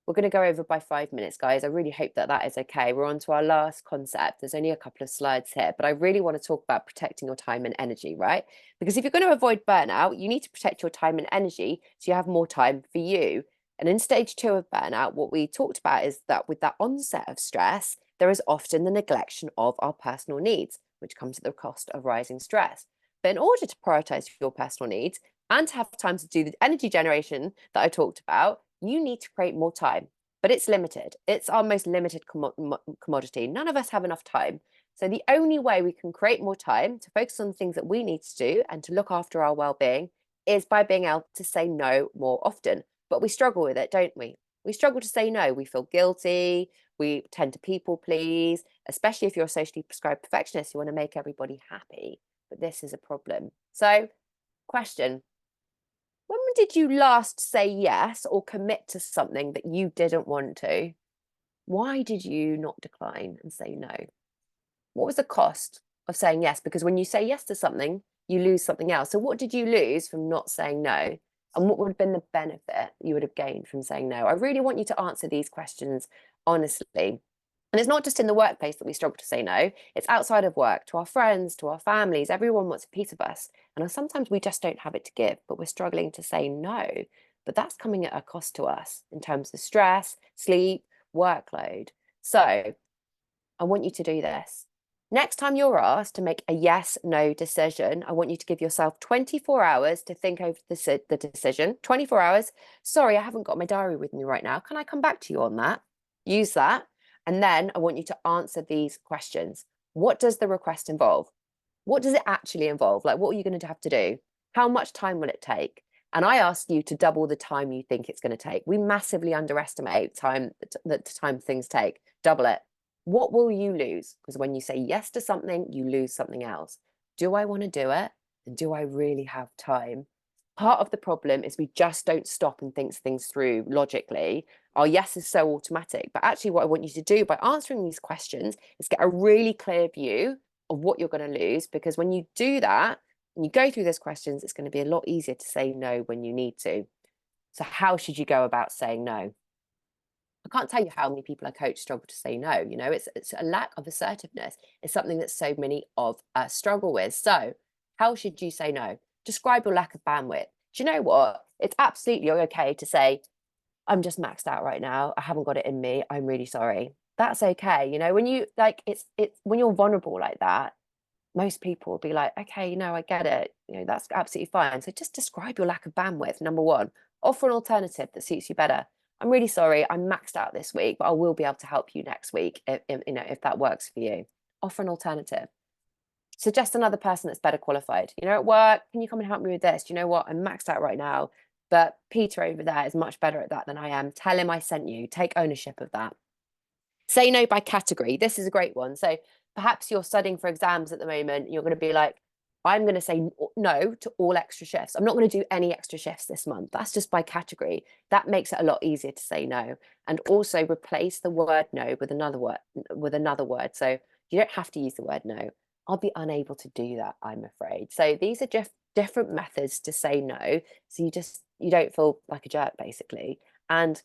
We're going to go over by 5 minutes, guys. I really hope that that is okay. We're on to our last concept. There's only a couple of slides here, but I really want to talk about protecting your time and energy, right? Because if you're going to avoid burnout, you need to protect your time and energy so you have more time for you. And in stage 2 of burnout, what we talked about is that with that onset of stress, there is often the neglection of our personal needs, which comes at the cost of rising stress. But in order to prioritize your personal needs and to have time to do the energy generation that I talked about, you need to create more time, but it's limited. It's our most limited commodity. None of us have enough time. So the only way we can create more time to focus on the things that we need to do and to look after our well-being is by being able to say no more often. But we struggle with it, don't we? We struggle to say no. We feel guilty. We tend to people please, especially if you're a socially prescribed perfectionist. You want to make everybody happy, but this is a problem. So, question: when did you last say yes or commit to something that you didn't want to? Why did you not decline and say no? What was the cost of saying yes? Because when you say yes to something, you lose something else. So what did you lose from not saying no? And what would have been the benefit you would have gained from saying no? I really want you to answer these questions honestly. And it's not just in the workplace that we struggle to say no, it's outside of work, to our friends, to our families. Everyone wants a piece of us. And sometimes we just don't have it to give, but we're struggling to say no. But that's coming at a cost to us in terms of stress, sleep, workload. So I want you to do this. Next time you're asked to make a yes, no decision, I want you to give yourself 24 hours to think over the decision. 24 hours. Sorry, I haven't got my diary with me right now. Can I come back to you on that? Use that. And then I want you to answer these questions. What does the request involve? What does it actually involve? Like, what are you going to have to do? How much time will it take? And I ask you to double the time you think it's going to take. We massively underestimate the time things take. Double it. What will you lose? Because when you say yes to something, you lose something else. Do I want to do it? And do I really have time? Part of the problem is we just don't stop and think things through logically. Our yes is so automatic. But actually, what I want you to do by answering these questions is get a really clear view of what you're going to lose. Because when you do that, and you go through those questions, it's going to be a lot easier to say no when you need to. So how should you go about saying no? I can't tell you how many people I coach struggle to say no. You know, it's a lack of assertiveness. It's something that so many of us struggle with. So how should you say no? Describe your lack of bandwidth. Do you know what? It's absolutely okay to say, I'm just maxed out right now. I haven't got it in me. I'm really sorry. That's okay. You know, when you like it's when you're vulnerable like that, most people will be like, okay, you know, I get it. You know, that's absolutely fine. So just describe your lack of bandwidth. Number one, offer an alternative that suits you better. I'm really sorry, I'm maxed out this week, but I will be able to help you next week if you know, if that works for you. Offer an alternative. Suggest another person that's better qualified. You know, at work, can you come and help me with this? Do you know what? I'm maxed out right now, but Peter over there is much better at that than I am. Tell him I sent you. Take ownership of that. Say no by category. This is a great one. So perhaps you're studying for exams at the moment. You're going to be like, I'm going to say no to all extra shifts. I'm not going to do any extra shifts this month. That's just by category. That makes it a lot easier to say no. And also replace the word no with another word. So you don't have to use the word no. I'll be unable to do that, I'm afraid. So these are just different methods to say no. So you don't feel like a jerk, basically. And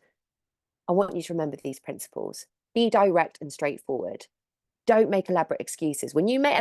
I want you to remember these principles. Be direct and straightforward. Don't make elaborate excuses. When you make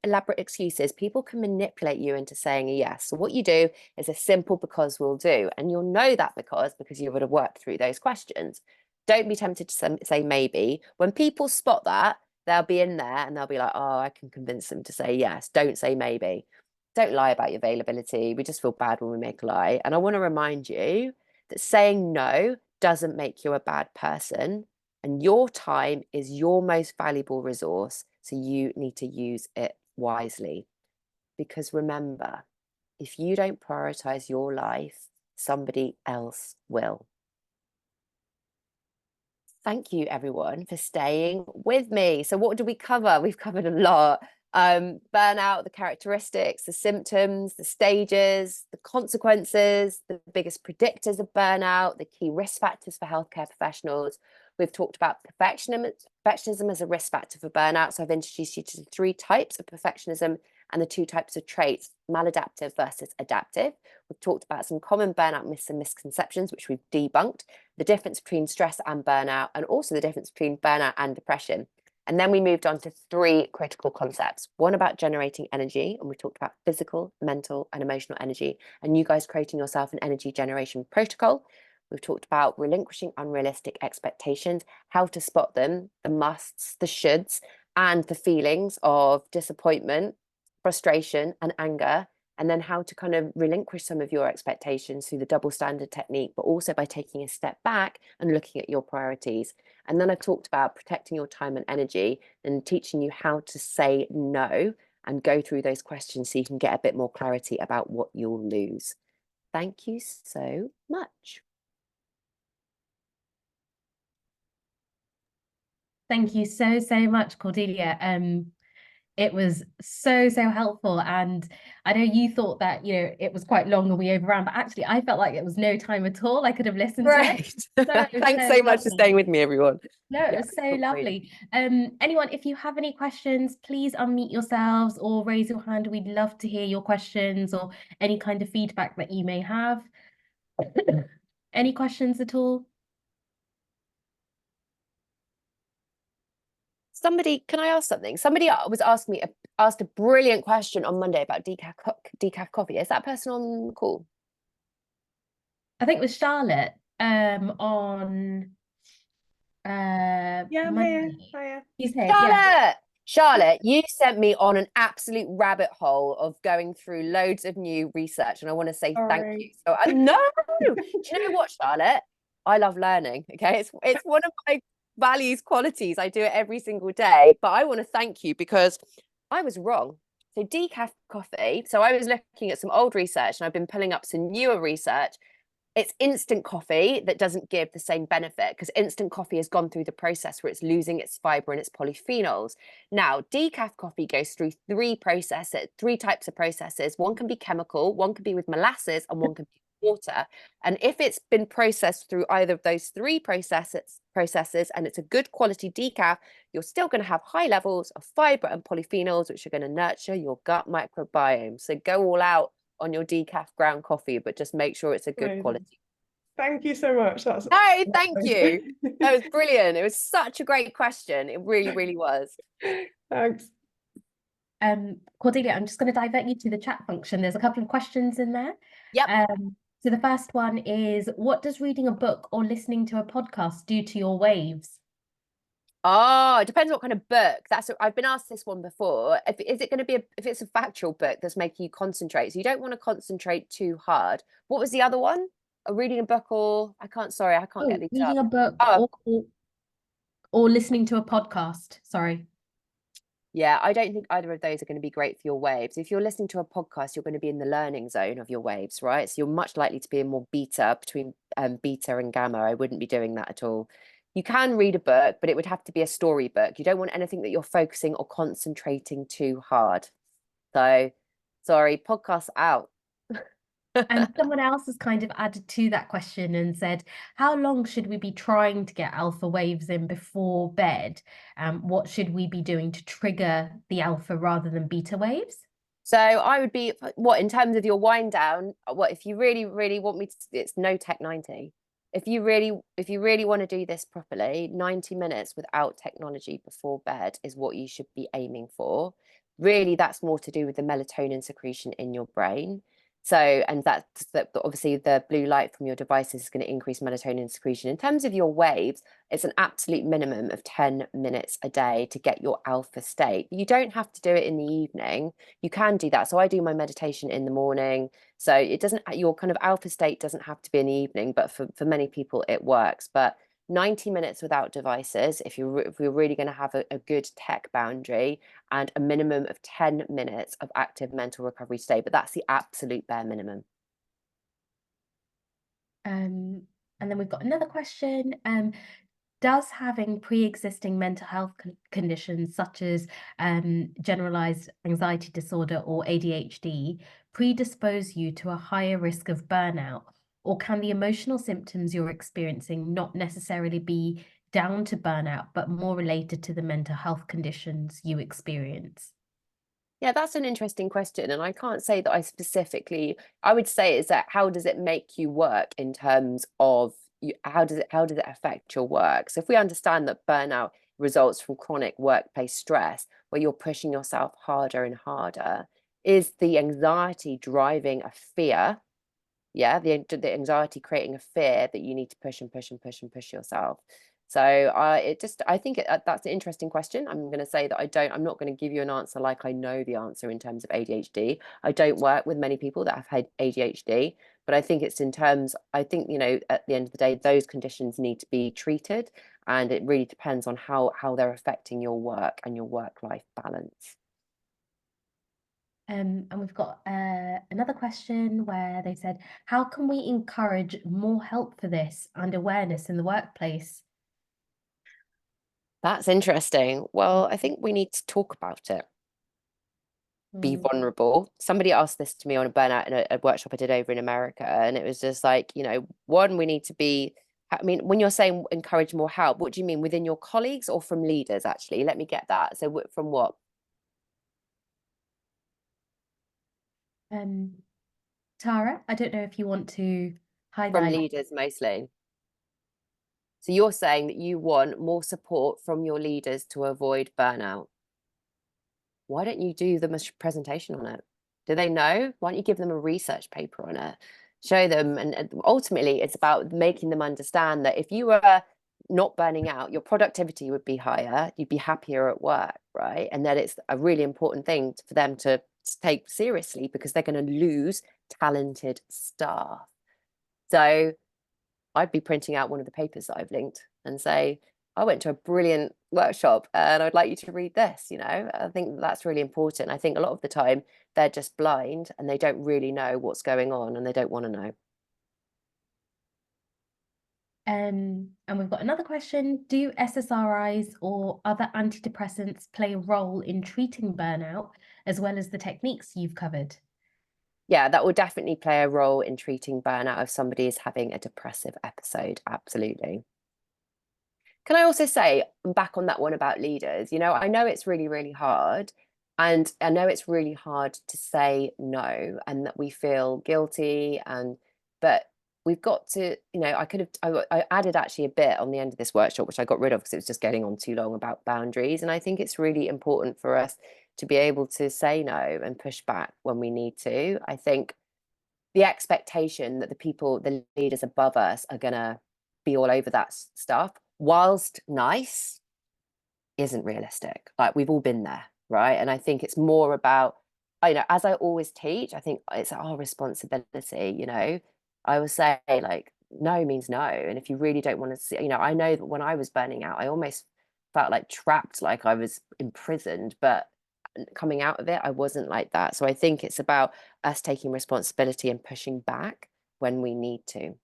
elaborate excuses, people can manipulate you into saying a yes. So what you do is a simple because will do. And you'll know that because you would have worked through those questions. Don't be tempted to say maybe. When people spot that, they'll be in there and they'll be like, oh, I can convince them to say yes. Don't say maybe. Don't lie about your availability. We just feel bad when we make a lie. And I want to remind you that saying no doesn't make you a bad person. And your time is your most valuable resource. So you need to use it wisely. Because remember, if you don't prioritize your life, somebody else will. Thank you, everyone, for staying with me. So what did we cover? We've covered a lot. Burnout, the characteristics, the symptoms, the stages, the consequences, the biggest predictors of burnout, the key risk factors for healthcare professionals. We've talked about perfectionism as a risk factor for burnout. So I've introduced you to the 3 types of perfectionism and the 2 types of traits, maladaptive versus adaptive. We've talked about some common burnout myths and misconceptions, which we've debunked, the difference between stress and burnout, and also the difference between burnout and depression. And then we moved on to 3 critical concepts. One about generating energy, and we talked about physical, mental, and emotional energy, and you guys creating yourself an energy generation protocol. We've talked about relinquishing unrealistic expectations, how to spot them, the musts, the shoulds, and the feelings of disappointment, frustration, and anger, and then how to kind of relinquish some of your expectations through the double standard technique, but also by taking a step back and looking at your priorities. And then I've talked about protecting your time and energy and teaching you how to say no and go through those questions so you can get a bit more clarity about what you'll lose. Thank you so much. Thank you so, so much, Cordelia. It was so, so helpful. And I know you thought that, it was quite long and we overran, but actually I felt like it was no time at all. I could have listened to it. Great. So, Thanks so so much for lovely. staying with me, everyone. No, it was so lovely. Anyone, if you have any questions, please unmute yourselves or raise your hand. We'd love to hear your questions or any kind of feedback that you may have. Any questions at all? Can I ask something? Somebody was asked a brilliant question on Monday about decaf coffee. Is that person on the call? I think it was Charlotte on Yeah, I'm Monday. here. Hiya. He's here, yeah. Charlotte, you sent me on an absolute rabbit hole of going through loads of new research, and I want to say thank you. So, no, do you know what, Charlotte? I love learning. Okay, it's one of my values, qualities. I do it every single day. But I want to thank you because I was wrong. So decaf coffee. So I was looking at some old research, and I've been pulling up some newer research. It's instant coffee that doesn't give the same benefit because instant coffee has gone through the process where it's losing its fiber and its polyphenols. Now, decaf coffee goes through 3 types of processes. One can be chemical, one can be with molasses, and one can be water. And if it's been processed through either of those 3 processes and it's a good quality decaf, you're still going to have high levels of fiber and polyphenols, which are going to nurture your gut microbiome. So go all out on your decaf ground coffee, but just make sure it's a good quality. Thank you so much. That's No, thank you. That was brilliant. It was such a great question. It really, really was. Thanks. Cordelia, I'm just going to divert you to the chat function. There's a couple of questions in there. Yep. So the first one is, what does reading a book or listening to a podcast do to your waves? Oh, it depends what kind of book. I've been asked this one before. If it's a factual book that's making you concentrate, so you don't want to concentrate too hard. What was the other one? Reading a book or I can't get these reading up. a book or listening to a podcast. Sorry. Yeah, I don't think either of those are going to be great for your waves. If you're listening to a podcast, you're going to be in the learning zone of your waves, right? So you're much likely to be in more beta between beta and gamma. I wouldn't be doing that at all. You can read a book, but it would have to be a story book. You don't want anything that you're focusing or concentrating too hard. So, sorry, podcast out. And someone else has kind of added to that question and said, how long should we be trying to get alpha waves in before bed? What should we be doing to trigger the alpha rather than beta waves? So I would be, in terms of your wind down, if you really, really want me to, it's no tech 90. If you really want to do this properly, 90 minutes without technology before bed is what you should be aiming for. Really, that's more to do with the melatonin secretion in your brain. So, and that's obviously the blue light from your devices is going to increase melatonin secretion. In terms of your waves, it's an absolute minimum of 10 minutes a day to get your alpha state. You don't have to do it in the evening. You can do that. So I do my meditation in the morning. So your kind of alpha state doesn't have to be in the evening, but for many people it works. But 90 minutes without devices, if you're really going to have a good tech boundary, and a minimum of 10 minutes of active mental recovery stay, but that's the absolute bare minimum. And then we've got another question. does having pre-existing mental health conditions such as generalized anxiety disorder or ADHD predispose you to a higher risk of burnout? Or can the emotional symptoms you're experiencing not necessarily be down to burnout, but more related to the mental health conditions you experience? Yeah, that's an interesting question. And I can't say that I would say is that how does it make you work in terms of how does it affect your work? So if we understand that burnout results from chronic workplace stress, where you're pushing yourself harder and harder, is the anxiety driving a fear? Yeah, the anxiety creating a fear that you need to push and push and push and push yourself. So I think that's an interesting question. I'm going to say that I'm not going to give you an answer like I know the answer in terms of ADHD. I don't work with many people that have had ADHD, but I think it's in terms, I think, you know, at the end of the day, those conditions need to be treated, and it really depends on how they're affecting your work and your work-life balance. And we've got another question where they said, how can we encourage more help for this and awareness in the workplace? That's interesting. Well, I think we need to talk about it. Be vulnerable. Somebody asked this to me on a burnout in a workshop I did over in America, and it was just like, you know, one, we need to be, I mean, when you're saying encourage more help, what do you mean, within your colleagues or from leaders? Actually, let me get that. So from what? Tara, I don't know if you want to From highlight. leaders mostly. So you're saying that you want more support from your leaders to avoid burnout. Why don't you do them a presentation on it? Do they know? Why don't you give them a research paper on it? Show them, and ultimately it's about making them understand that if you were not burning out, your productivity would be higher, you'd be happier at work, right? And that it's a really important thing for them to take seriously, because they're going to lose talented staff. So I'd be printing out one of the papers that I've linked and say, I went to a brilliant workshop and I'd like you to read this. You know, I think that's really important. I think a lot of the time they're just blind and they don't really know what's going on, and they don't want to know. And we've got another question. Do SSRIs or other antidepressants play a role in treating burnout, as well as the techniques you've covered? Yeah, that will definitely play a role in treating burnout if somebody is having a depressive episode. Absolutely. Can I also say, back on that one about leaders, you know, I know it's really, really hard. And I know it's really hard to say no, and that we feel guilty. But we've got to, you know, I added actually a bit on the end of this workshop, which I got rid of because it was just getting on too long, about boundaries. And I think it's really important for us to be able to say no and push back when we need to. I think the expectation that the leaders above us are going to be all over that stuff, whilst nice, isn't realistic. Like, we've all been there, right? And I think it's more about, you know, as I always teach, I think it's our responsibility. You know, I always say, like, no means no. And if you really don't want to see, you know, I know that when I was burning out, I almost felt like trapped, like I was imprisoned, but coming out of it, I wasn't like that. So I think it's about us taking responsibility and pushing back when we need to.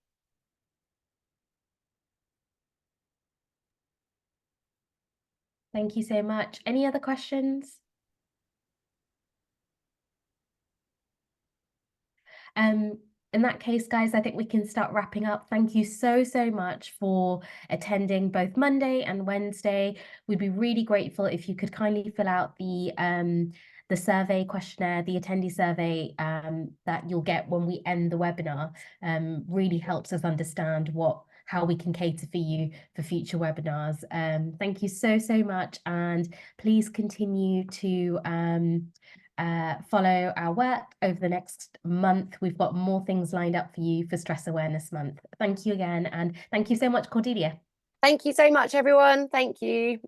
Thank you so much. Any other questions? In that case, guys, I think we can start wrapping up. Thank you so, so much for attending both Monday and Wednesday. We'd be really grateful if you could kindly fill out the survey questionnaire, the attendee survey that you'll get when we end the webinar. Really helps us understand how we can cater for you for future webinars. Thank you so, so much. And please continue to follow our work over the next month. We've got more things lined up for you for Stress Awareness Month. Thank you again. And thank you so much, Cordelia. Thank you so much, everyone. Thank you.